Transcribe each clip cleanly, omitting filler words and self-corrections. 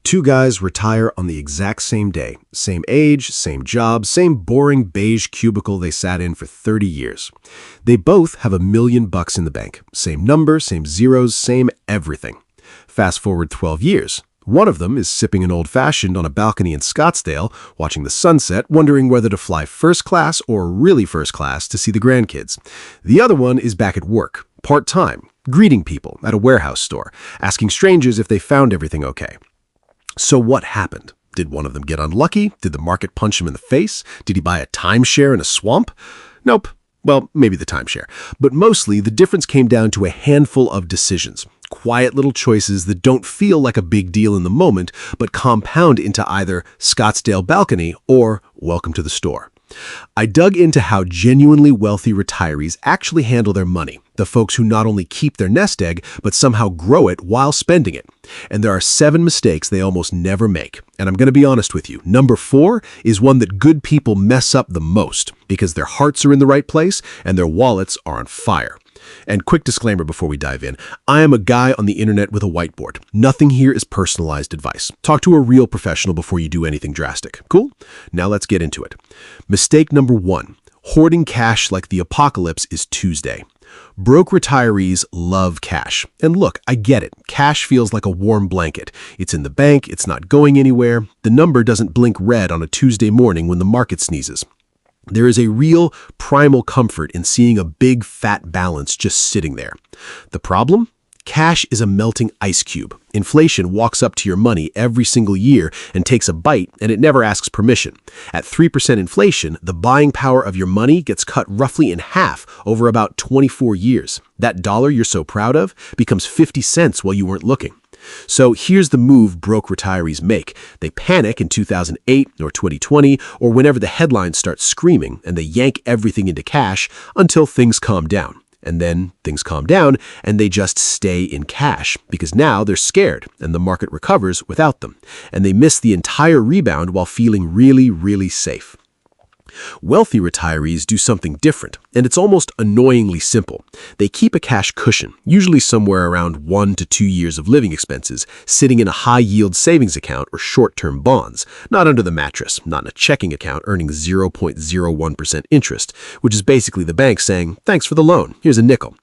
Two guys retire on the exact same day. Same age, same job, same boring beige cubicle they sat in for 30 years. They both have $1 million in the bank. Same number, same zeros, same everything. Fast forward 12 years. One of them is sipping an old-fashioned on a balcony in Scottsdale, watching the sunset, wondering whether to fly first class or really first class to see the grandkids. The other one is back at work, part-time, greeting people at a warehouse store, asking strangers if they found everything okay. So what happened? Did one of them get unlucky? Did the market punch him in the face? Did he buy a timeshare in a swamp? Nope. Well, maybe the timeshare. But mostly, the difference came down to a handful of decisions. Quiet little choices that don't feel like a big deal in the moment, but compound into either Scottsdale balcony or welcome to the store. I dug into how genuinely wealthy retirees actually handle their money, the folks who not only keep their nest egg, but somehow grow it while spending it. And there are 7 mistakes they almost never make. And I'm going to be honest with you, number 4 is one that good people mess up the most because their hearts are in the right place and their wallets are on fire. And quick disclaimer before we dive in, I am a guy on the internet with a whiteboard. Nothing here is personalized advice. Talk to a real professional before you do anything drastic. Cool? Now let's get into it. Mistake number 1, hoarding cash like the apocalypse is Tuesday. Broke retirees love cash. And look, I get it. Cash feels like a warm blanket. It's in the bank, it's not going anywhere. The number doesn't blink red on a Tuesday morning when the market sneezes. There is a real primal comfort in seeing a big fat balance just sitting there. The problem? Cash is a melting ice cube. Inflation walks up to your money every single year and takes a bite, and it never asks permission. At 3% inflation, the buying power of your money gets cut roughly in half over about 24 years. That dollar you're so proud of becomes 50 cents while you weren't looking. So here's the move broke retirees make. They panic in 2008 or 2020 or whenever the headlines start screaming, and they yank everything into cash until things calm down. And then things calm down and they just stay in cash because now they're scared and the market recovers without them. And they miss the entire rebound while feeling really, really safe. Wealthy retirees do something different, and it's almost annoyingly simple. They keep a cash cushion, usually somewhere around 1 to 2 years of living expenses, sitting in a high-yield savings account or short-term bonds, not under the mattress, not in a checking account earning 0.01% interest, which is basically the bank saying, thanks for the loan, here's a nickel.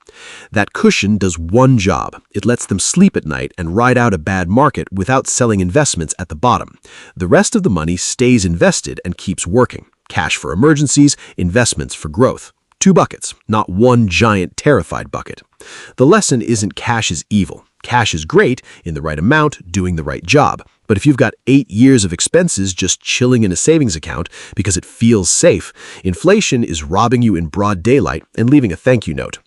That cushion does one job. It lets them sleep at night and ride out a bad market without selling investments at the bottom. The rest of the money stays invested and keeps working. Cash for emergencies, investments for growth. 2 buckets, not one giant terrified bucket. The lesson isn't cash is evil. Cash is great in the right amount, doing the right job. But if you've got 8 years of expenses just chilling in a savings account because it feels safe, inflation is robbing you in broad daylight and leaving a thank you note.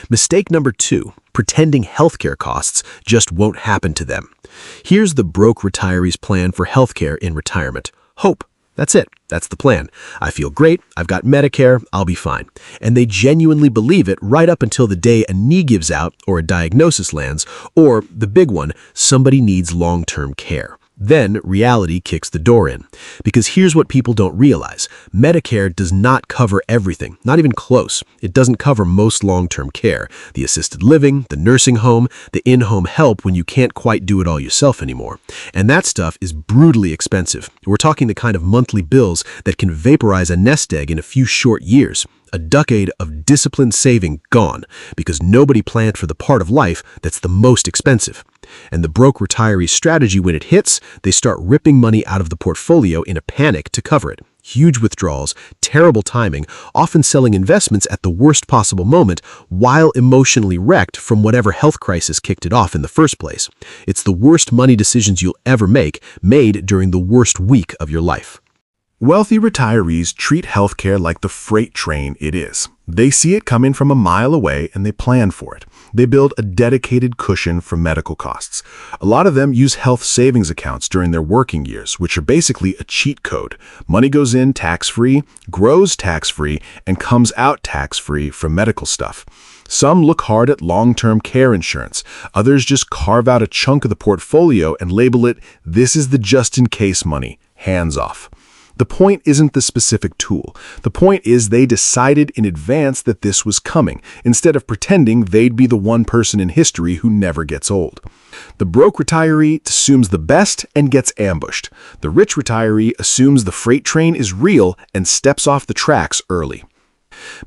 Mistake number 2, pretending healthcare costs just won't happen to them. Here's the broke retiree's plan for healthcare in retirement. Hope. That's it. That's the plan. I feel great. I've got Medicare. I'll be fine. And they genuinely believe it right up until the day a knee gives out or a diagnosis lands, or the big one, somebody needs long-term care. Then reality kicks the door in. Because here's what people don't realize. Medicare does not cover everything, not even close. It doesn't cover most long-term care, the assisted living, the nursing home, the in-home help when you can't quite do it all yourself anymore. And that stuff is brutally expensive. We're talking the kind of monthly bills that can vaporize a nest egg in a few short years. A decade of disciplined saving gone because nobody planned for the part of life that's the most expensive. And the broke retiree strategy when it hits, they start ripping money out of the portfolio in a panic to cover it. Huge withdrawals, terrible timing, often selling investments at the worst possible moment while emotionally wrecked from whatever health crisis kicked it off in the first place. It's the worst money decisions you'll ever make, made during the worst week of your life. Wealthy retirees treat healthcare like the freight train it is. They see it coming from a mile away and they plan for it. They build a dedicated cushion for medical costs. A lot of them use health savings accounts during their working years, which are basically a cheat code. Money goes in tax-free, grows tax-free, and comes out tax-free from medical stuff. Some look hard at long-term care insurance. Others just carve out a chunk of the portfolio and label it, "This is the just-in-case money, hands off." The point isn't the specific tool. The point is they decided in advance that this was coming, instead of pretending they'd be the one person in history who never gets old. The broke retiree assumes the best and gets ambushed. The rich retiree assumes the freight train is real and steps off the tracks early.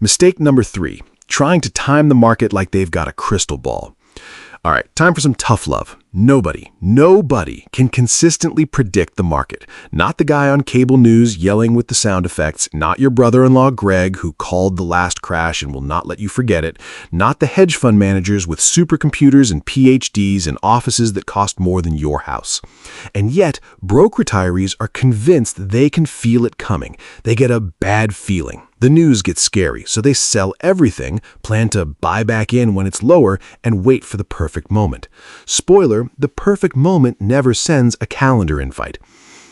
Mistake number 3, trying to time the market like they've got a crystal ball. All right, time for some tough love. Nobody can consistently predict the market. Not the guy on cable news yelling with the sound effects, not your brother-in-law Greg who called the last crash and will not let you forget it, not the hedge fund managers with supercomputers and PhDs and offices that cost more than your house. And yet, broke retirees are convinced they can feel it coming. They get a bad feeling. The news gets scary, so they sell everything, plan to buy back in when it's lower, and wait for the perfect moment. Spoiler, the perfect moment never sends a calendar invite.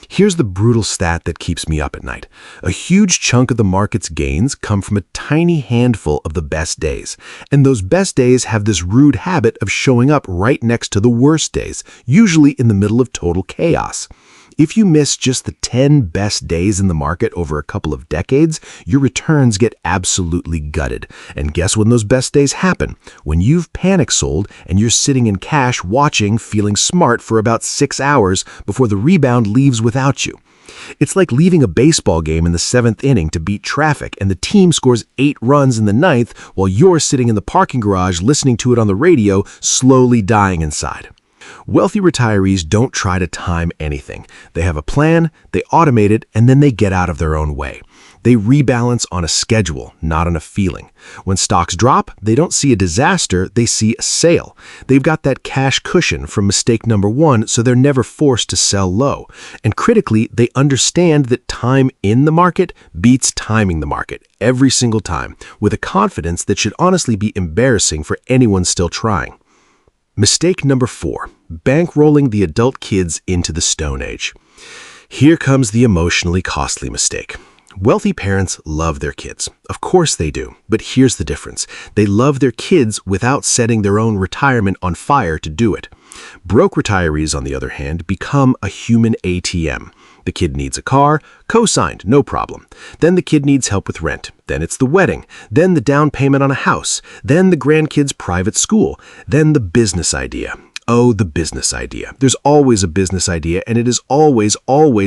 Here's the brutal stat that keeps me up at night. A huge chunk of the market's gains come from a tiny handful of the best days. And those best days have this rude habit of showing up right next to the worst days, usually in the middle of total chaos. If you miss just the 10 best days in the market over a couple of decades, your returns get absolutely gutted. And guess when those best days happen? When you've panic sold and you're sitting in cash watching, feeling smart for about 6 hours before the rebound leaves without you. It's like leaving a baseball game in the 7th inning to beat traffic and the team scores 8 runs in the 9th while you're sitting in the parking garage listening to it on the radio, slowly dying inside. Wealthy retirees don't try to time anything. They have a plan, they automate it, and then they get out of their own way. They rebalance on a schedule, not on a feeling. When stocks drop, they don't see a disaster, they see a sale. They've got that cash cushion from mistake number 1, so they're never forced to sell low. And critically, they understand that time in the market beats timing the market every single time, with a confidence that should honestly be embarrassing for anyone still trying. Mistake number 4, bankrolling the adult kids into the Stone Age. Here comes the emotionally costly mistake. Wealthy parents love their kids. Of course they do, but here's the difference. They love their kids without setting their own retirement on fire to do it. Broke retirees, on the other hand, become a human ATM. The kid needs a car, co-signed, no problem. Then the kid needs help with rent. Then it's the wedding. Then the down payment on a house. Then the grandkid's private school. Then the business idea. Oh, the business idea. There's always a business idea, and it is always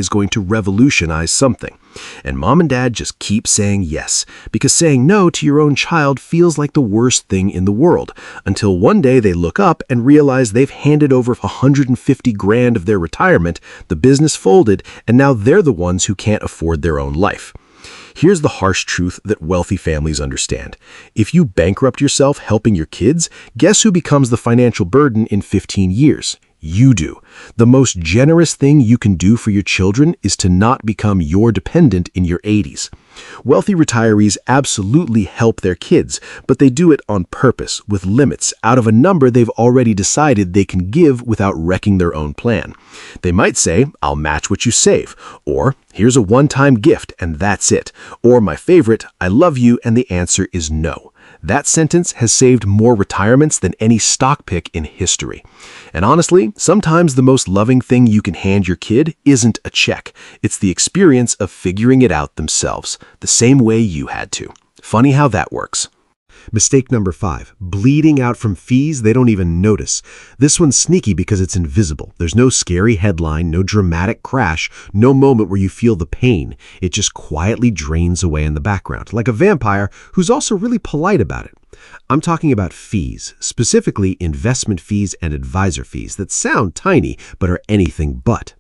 going to revolutionize something. And mom and dad just keep saying yes, because saying no to your own child feels like the worst thing in the world, until one day they look up and realize they've handed over 150 grand of their retirement, the business folded, and now they're the ones who can't afford their own life. Here's the harsh truth that wealthy families understand. If you bankrupt yourself helping your kids, guess who becomes the financial burden in 15 years? You do. The most generous thing you can do for your children is to not become your dependent in your 80s. Wealthy retirees absolutely help their kids, but they do it on purpose, with limits, out of a number they've already decided they can give without wrecking their own plan. They might say, "I'll match what you save," or "Here's a one-time gift and that's it," or my favorite, "I love you," and the answer is no. That sentence has saved more retirements than any stock pick in history. And honestly, sometimes the most loving thing you can hand your kid isn't a check. It's the experience of figuring it out themselves, the same way you had to. Funny how that works. Mistake number 5, bleeding out from fees they don't even notice. This one's sneaky because it's invisible. There's no scary headline, no dramatic crash, no moment where you feel the pain. It just quietly drains away in the background, like a vampire who's also really polite about it. I'm talking about fees, specifically investment fees and advisor fees that sound tiny but are anything but.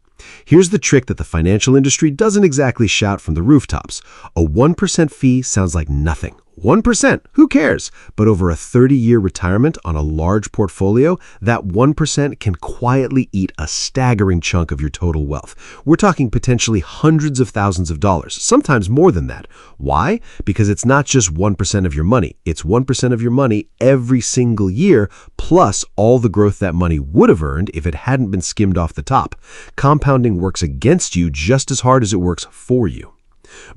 Here's the trick that the financial industry doesn't exactly shout from the rooftops. A 1% fee sounds like nothing. 1%, who cares? But over a 30-year retirement on a large portfolio, that 1% can quietly eat a staggering chunk of your total wealth. We're talking potentially hundreds of thousands of dollars, sometimes more than that. Why? Because it's not just 1% of your money. It's 1% of your money every single year, plus all the growth that money would have earned if it hadn't been skimmed off the top. Compounding works against you just as hard as it works for you.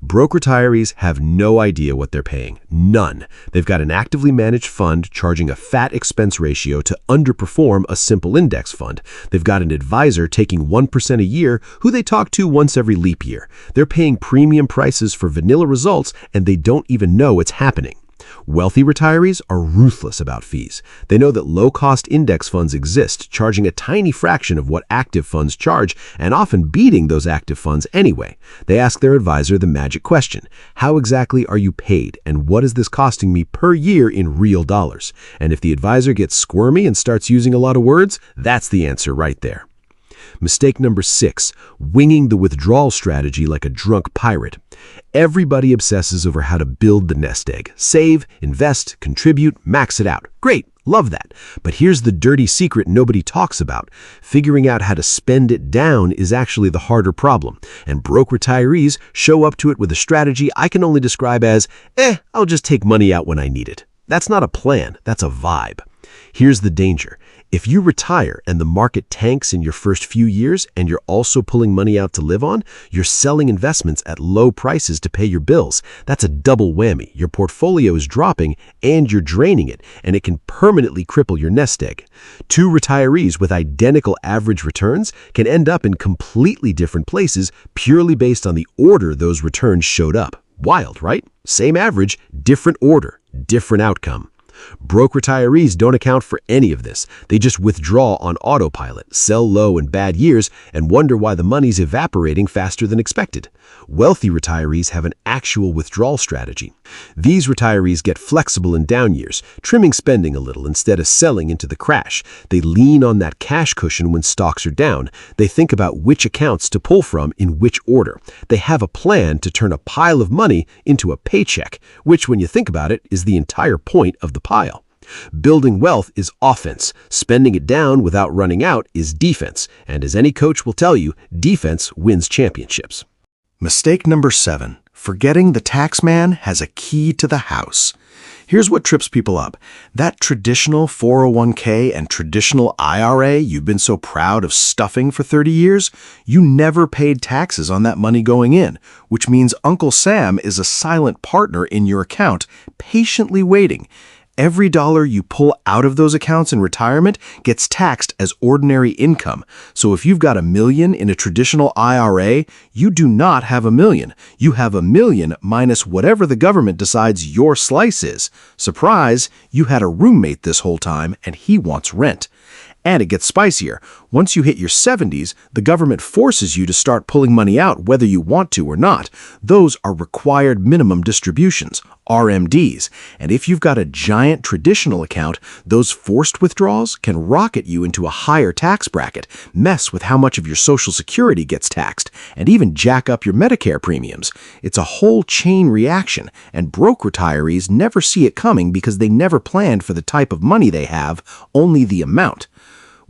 Broke retirees have no idea what they're paying. None. They've got an actively managed fund charging a fat expense ratio to underperform a simple index fund. They've got an advisor taking 1% a year who they talk to once every leap year. They're paying premium prices for vanilla results, and they don't even know it's happening. Wealthy retirees are ruthless about fees. They know that low-cost index funds exist, charging a tiny fraction of what active funds charge, and often beating those active funds anyway. They ask their advisor the magic question: how exactly are you paid, and what is this costing me per year in real dollars? And if the advisor gets squirmy and starts using a lot of words, that's the answer right there. Mistake number 6, winging the withdrawal strategy like a drunk pirate. Everybody obsesses over how to build the nest egg. Save, invest, contribute, max it out. Great, love that. But here's the dirty secret nobody talks about. Figuring out how to spend it down is actually the harder problem. And broke retirees show up to it with a strategy I can only describe as, I'll just take money out when I need it. That's not a plan, that's a vibe. Here's the danger. If you retire and the market tanks in your first few years and you're also pulling money out to live on, you're selling investments at low prices to pay your bills. That's a double whammy. Your portfolio is dropping and you're draining it, and it can permanently cripple your nest egg. Two retirees with identical average returns can end up in completely different places purely based on the order those returns showed up. Wild, right? Same average, different order, different outcome. Broke retirees don't account for any of this. They just withdraw on autopilot, sell low in bad years, and wonder why the money's evaporating faster than expected. Wealthy retirees have an actual withdrawal strategy. These retirees get flexible in down years, trimming spending a little instead of selling into the crash. They lean on that cash cushion when stocks are down. They think about which accounts to pull from in which order. They have a plan to turn a pile of money into a paycheck, which, when you think about it, is the entire point of the pile. Building wealth is offense. Spending it down without running out is defense. And as any coach will tell you, defense wins championships. Mistake number 7, forgetting the taxman has a key to the house. Here's what trips people up. That traditional 401k and traditional IRA you've been so proud of stuffing for 30 years, you never paid taxes on that money going in, which means Uncle Sam is a silent partner in your account, patiently waiting. Every dollar you pull out of those accounts in retirement gets taxed as ordinary income. So if you've got $1 million in a traditional IRA, you do not have $1 million. You have $1 million minus whatever the government decides your slice is. Surprise, you had a roommate this whole time and he wants rent. And it gets spicier. Once you hit your 70s, the government forces you to start pulling money out whether you want to or not. Those are required minimum distributions, RMDs. And if you've got a giant traditional account, those forced withdrawals can rocket you into a higher tax bracket, mess with how much of your Social Security gets taxed, and even jack up your Medicare premiums. It's a whole chain reaction, and broke retirees never see it coming because they never planned for the type of money they have, only the amount.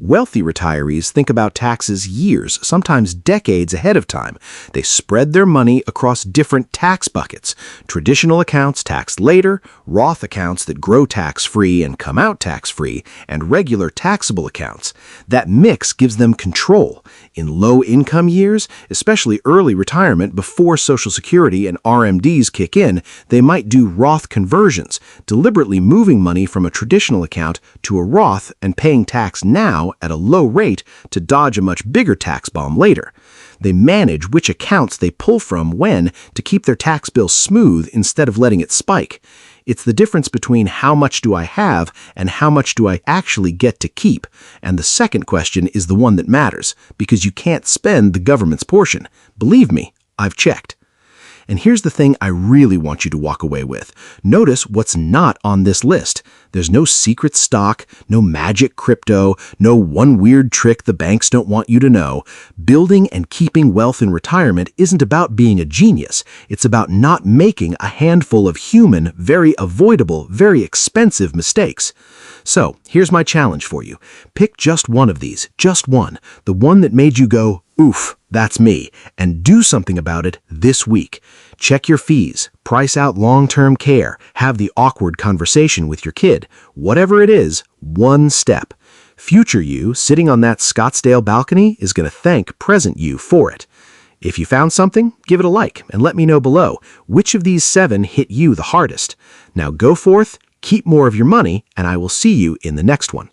Wealthy retirees think about taxes years, sometimes decades ahead of time. They spread their money across different tax buckets. Traditional accounts taxed later, Roth accounts that grow tax-free and come out tax-free, and regular taxable accounts. That mix gives them control. In low-income years, especially early retirement before Social Security and RMDs kick in, they might do Roth conversions, deliberately moving money from a traditional account to a Roth and paying tax now at a low rate to dodge a much bigger tax bomb later. They manage which accounts they pull from when to keep their tax bill smooth instead of letting it spike. It's the difference between how much do I have and how much do I actually get to keep. And the second question is the one that matters, because you can't spend the government's portion. Believe me, I've checked. And here's the thing I really want you to walk away with. Notice what's not on this list. There's no secret stock, no magic crypto, no one weird trick the banks don't want you to know. Building and keeping wealth in retirement isn't about being a genius. It's about not making a handful of human, very avoidable, very expensive mistakes. So, here's my challenge for you. Pick just one of these, just one, the one that made you go, oof, that's me, and do something about it this week. Check your fees, price out long-term care, have the awkward conversation with your kid. Whatever it is, one step. Future you, sitting on that Scottsdale balcony, is going to thank present you for it. If you found something, give it a like and let me know below which of these 7 hit you the hardest. Now go forth, keep more of your money, and I will see you in the next one.